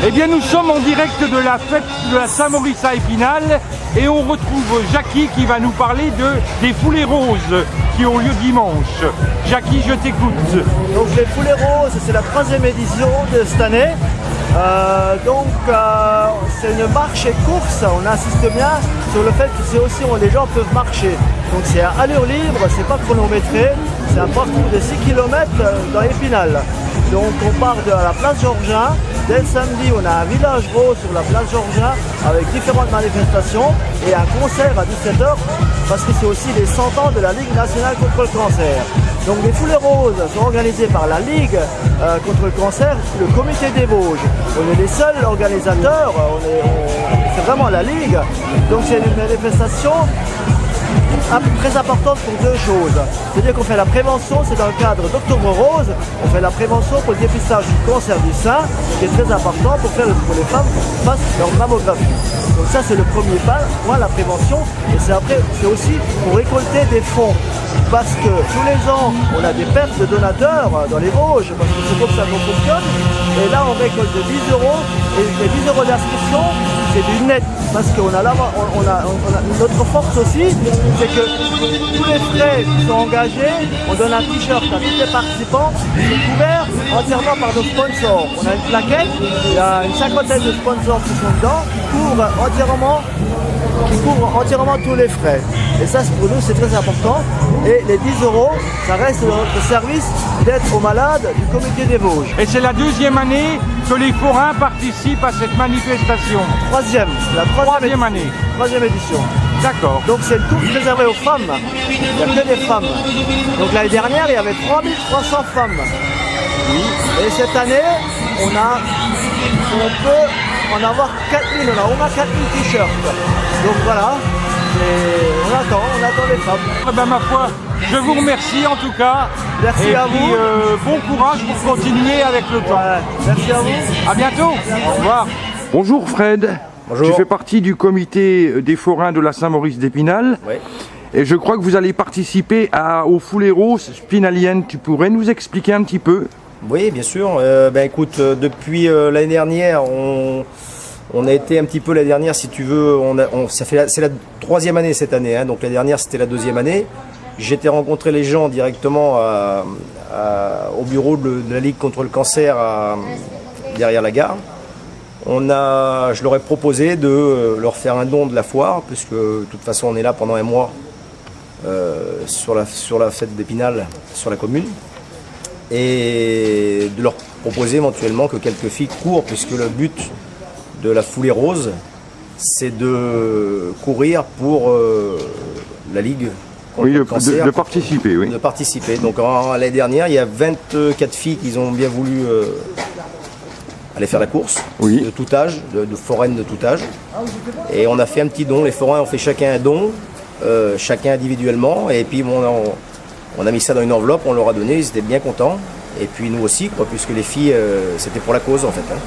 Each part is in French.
Eh bien, nous sommes en direct de la fête de la Saint-Maurice à Épinal et on retrouve Jackie qui va nous parler des foulées roses qui ont lieu dimanche. Jackie, je t'écoute. Donc les foulées roses, c'est la 3e édition de cette année. C'est une marche et course. On insiste bien sur le fait que c'est aussi où les gens peuvent marcher. Donc c'est à allure libre, c'est pas chronométré, c'est un parcours de 6 km dans Épinal. Donc on part de la place Georgin. Dès le samedi, on a un village rose sur la place Georgin avec différentes manifestations et un concert à 17h parce que c'est aussi les 100 ans de la Ligue nationale contre le cancer. Donc les foulées roses sont organisées par la Ligue contre le cancer, le comité des Vosges. On est les seuls organisateurs, c'est vraiment la Ligue. Donc c'est une manifestation très importante pour deux choses. C'est-à-dire qu'on fait la prévention, c'est dans le cadre d'Octobre Rose, on fait la prévention pour le dépistage du cancer du sein, qui est très important pour les femmes fassent leur mammographie. Donc ça c'est le premier pas, la prévention, et c'est aussi pour récolter des fonds. Parce que tous les ans, on a des pertes de donateurs dans les Vosges, parce que c'est comme ça qu'on fonctionne. Et là, on récolte 10 euros, et les 10 euros d'inscription, c'est du net. Parce qu'on a notre force aussi, c'est que tous les frais qui sont engagés, on donne un t-shirt à tous les participants, c'est couvert entièrement par nos sponsors. On a une plaquette, il y a une cinquantaine de sponsors qui sont dedans, qui couvrent entièrement tous les frais. Et ça, pour nous, c'est très important. Et les 10 euros, ça reste dans notre service d'aide aux malades du comité des Vosges. Et c'est la 2e année que les forains participent à cette manifestation. La troisième année. 3e édition. D'accord. Donc c'est tout réservé aux femmes. Il n'y a que des femmes. Donc l'année dernière, il y avait 3300 femmes. Oui. Et cette année, on peut en avoir 4000. On a au moins 4000 t-shirts. Donc voilà. On attend les femmes. Eh ben, ma foi, je vous remercie en tout cas. Merci à vous. Bon courage pour continuer avec le temps. Merci à vous. À bientôt. Au revoir. Bonjour Fred. Bonjour. Tu fais partie du comité des forains de la Saint-Maurice d'Épinal. Oui. Et je crois que vous allez participer aux foulées roses spinaliennes. Tu pourrais nous expliquer un petit peu? Oui, bien sûr. Écoute, depuis l'année dernière, on a été un petit peu l'année dernière, si tu veux, c'est la 3e année cette année, hein, donc l'année dernière c'était la 2e année. J'étais rencontrer les gens directement au bureau de la Ligue contre le cancer derrière la gare. Je leur ai proposé de leur faire un don de la foire, puisque de toute façon on est là pendant un mois sur la fête d'Épinal, sur la commune, et de leur proposer éventuellement que quelques filles courent, puisque le but de la foulée rose, c'est de courir pour la Ligue. Oui, de participer, oui. De participer. Donc l'année dernière, il y a 24 filles qui ont bien voulu aller faire la course, oui. De tout âge, de foraines de tout âge. Et on a fait un petit don, les forains ont fait chacun un don, chacun individuellement, et puis on a mis ça dans une enveloppe, on leur a donné, ils étaient bien contents. Et puis nous aussi, puisque les filles, c'était pour la cause en fait. Hein.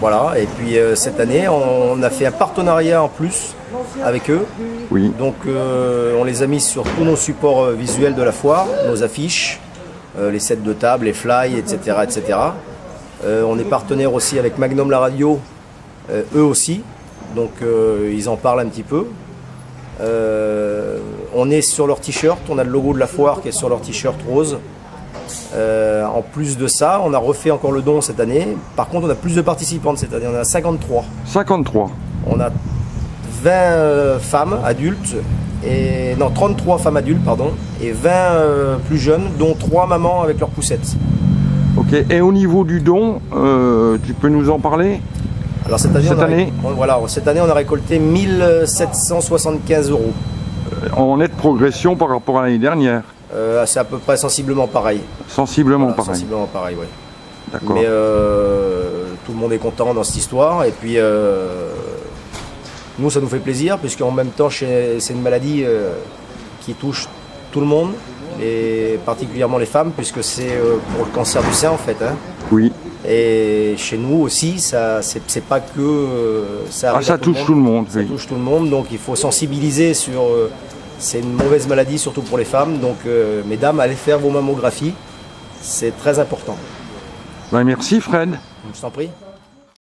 Voilà, et puis cette année, on a fait un partenariat en plus avec eux. Oui. Donc on les a mis sur tous nos supports visuels de la foire, nos affiches, les sets de table, les fly, etc. etc. On est partenaire aussi avec Magnum la radio, eux aussi, donc ils en parlent un petit peu. On est sur leur t-shirt, on a le logo de la foire qui est sur leur t-shirt rose. En plus de ça, on a refait encore le don cette année. Par contre, on a plus de participantes cette année, on a 53. 53. On a 20 femmes adultes, 33 femmes adultes, pardon, et 20 plus jeunes, dont 3 mamans avec leurs poussettes. Ok, et au niveau du don, tu peux nous en parler? Alors cette année, on a récolté 1775 euros. En nette progression par rapport à l'année dernière. C'est à peu près sensiblement pareil. Sensiblement pareil. Sensiblement pareil, oui. D'accord. Mais tout le monde est content dans cette histoire. Et puis, nous, ça nous fait plaisir, puisqu'en même temps, c'est une maladie qui touche tout le monde, et particulièrement les femmes, puisque c'est pour le cancer du sein, en fait. Hein. Oui. Et chez nous aussi, c'est pas que ça arrive ça touche tout le monde. Ça touche tout le monde, donc il faut sensibiliser sur... c'est une mauvaise maladie, surtout pour les femmes. Donc, mesdames, allez faire vos mammographies. C'est très important. Ben, merci Fred. Je t'en prie.